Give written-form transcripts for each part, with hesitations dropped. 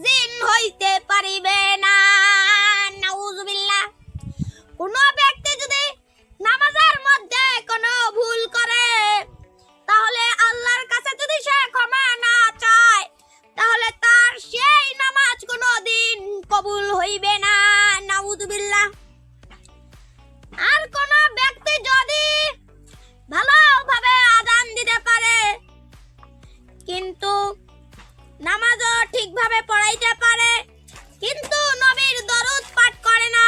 জিন হইতে পারিবে না। নাউজুবিল্লাহ। কোন ব্যক্তি যদি নামাজের মধ্যে কোনো ভুল করে, তাহলে আল্লাহর কাছে যদি সে ক্ষমা না চায়, তাহলে তার সেই নামাজ কোনোদিন কবুল হইবে না। নাউজুবিল্লাহ। আর কোন ব্যক্তি যদি ভালোভাবে আযান দিতে পারে, কিন্তু নামাজও ঠিকভাবে পড়াইতে পারে, কিন্তু নবীর দরুদ পাঠ করে না,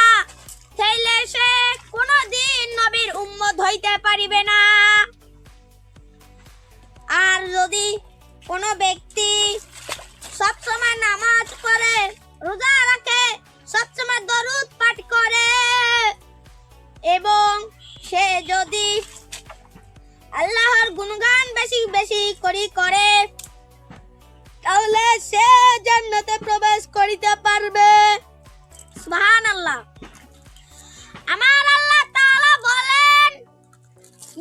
তাইলে সে কোনোদিন নবীর উম্মত হইতে পারিবে না। আর যদি কোনো ব্যক্তি সবসময় নামাজ পড়ে, রোজা রাখে, সবসময় দরুদ পাঠ করে, এবং সে যদি আল্লাহর গুণগান বেশি বেশি করে, তাহলে সে জান্নাতে প্রবেশ করিতে পারবে। সুবহানাল্লাহ। আমার আল্লাহ তাআলা বলেন,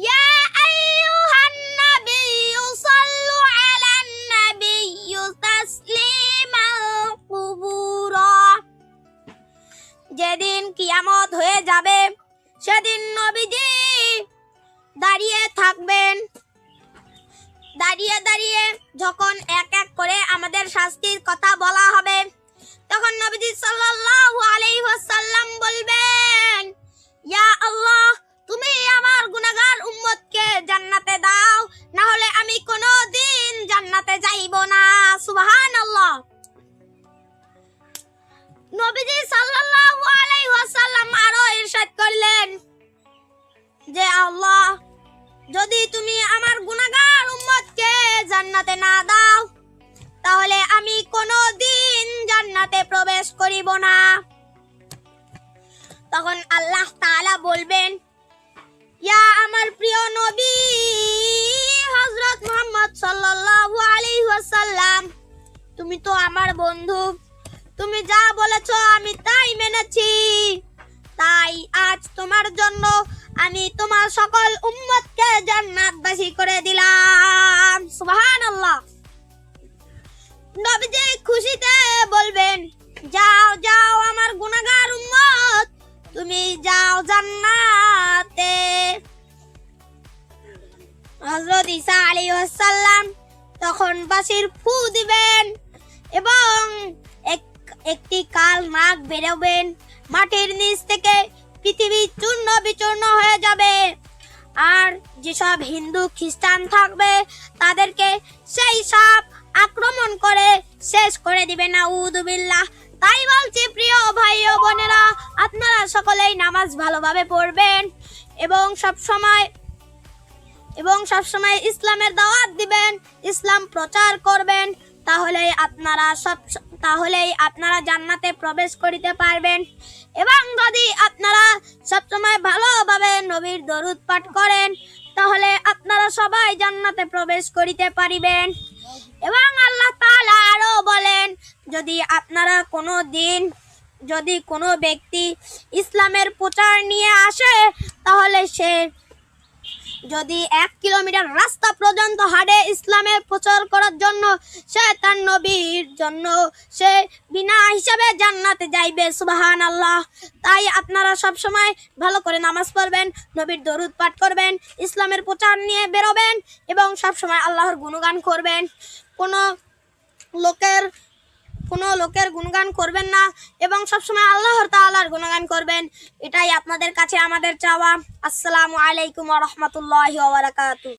ইয়া আইয়ুহান নাবিয়্যু সাল্লু আলান নাবিয়্যি তাসলিমান কুবুরা। যেদিন কিয়ামত হয়ে যাবে, সেদিন নবীজি দাঁড়িয়ে থাকবেন। দাঁড়িয়ে দাঁড়িয়ে যখন এক এক করে আমাদের শাস্তির কথা বলা হবে, তখন নবীজি সাল্লাল্লাহু আলাইহি ওয়াসাল্লাম বলবেন, ইয়া আল্লাহ, তুমি আমার গুনাহগার উম্মতকে জান্নাতে দাও, না হলে আমি কোনোদিন জান্নাতে যাইব না। সুবহানাল্লাহ। নবীজি সাল্লাল্লাহু আলাইহি ওয়াসাল্লাম আরো ইরশাদ করলেন যে, আল্লাহ, যদি তুমি আমার গুনাহগার উম্মতকে জান্নাতে না দাও, তাহলে আমি কোনোদিন জান্নাতে প্রবেশ করিব না। তখন আল্লাহ তাআলা বলবেন, ইয়া আমার প্রিয় নবী হযরত মুহাম্মদ সাল্লাল্লাহু আলাইহি ওয়াসাল্লাম, তুমি তো আমার বন্ধু, তুমি যা বলেছো আমি তাই মেনেছি, তাই আজ তোমার জন্য আমি তোমার সকল উম্মতকে জান্নাতবাসী করে দিলাম। সুবহানাল্লাহ। নবীজি খুশিতে বলবেন, যাও যাও আমার গুনাহগার উম্মত, তুমি যাও জান্নাতে। হযরত ঈসা আলাইহিস সালাম তখন বাঁশির ফু দিবেন এবং একটি কাল নাগ বেরোবেন, মাটির নিচ থেকে পৃথিবী চূর্ণ বিচূর্ণ হয়ে যাবে। আর যেসব হিন্দু খ্রিস্টান থাকবে, তাদেরকে সেই সাপ আক্রমণ করে শেষ করে দিবে। নাউযুবিল্লাহ। তাই বলছি প্রিয় ভাই ও বোনেরা, আপনারা সকলেই নামাজ ভালোভাবে পড়বেন এবং সবসময় ইসলামের দাওয়াত দিবেন, ইসলাম প্রচার করবেন, তাহলেই আপনারা জান্নাতে প্রবেশ করিতে পারবেন। এবং যদি আপনারা সবসময় ভালোভাবে নবীর দরুদ পাঠ করেন, তাহলে আপনারা সবাই জান্নাতে প্রবেশ করিতে পারিবেন। এবং আল্লাহ তাআলা আরো বলেন, যদি কোনো ব্যক্তি ইসলামের প্রচার নিয়ে আসে, তাহলে সে যদি 1 কিলোমিটার রাস্তা পর্যন্ত হাঁটে ইসলামের প্রচার করার জন্য, সে তার নবীর জন্য সে বিনা হিসাবে জান্নাতে যাইবে। সুবহানাল্লাহ। তাই আপনারা সব সময় ভালো করে নামাজ পড়বেন, নবীর দরুদ পাঠ করবেন, ইসলামের প্রচার নিয়ে বেরোবেন এবং সব সময় আল্লাহর গুণগান করবেন। কোনো লোকের গুণগান করবেন না এবং সবসময় আল্লাহর তাআলার গুণগান করবেন। এটাই আপনাদের কাছে আমাদের চাওয়া। আসসালামু আলাইকুম ওয়া রাহমাতুল্লাহি ওয়া বারাকাতুহু।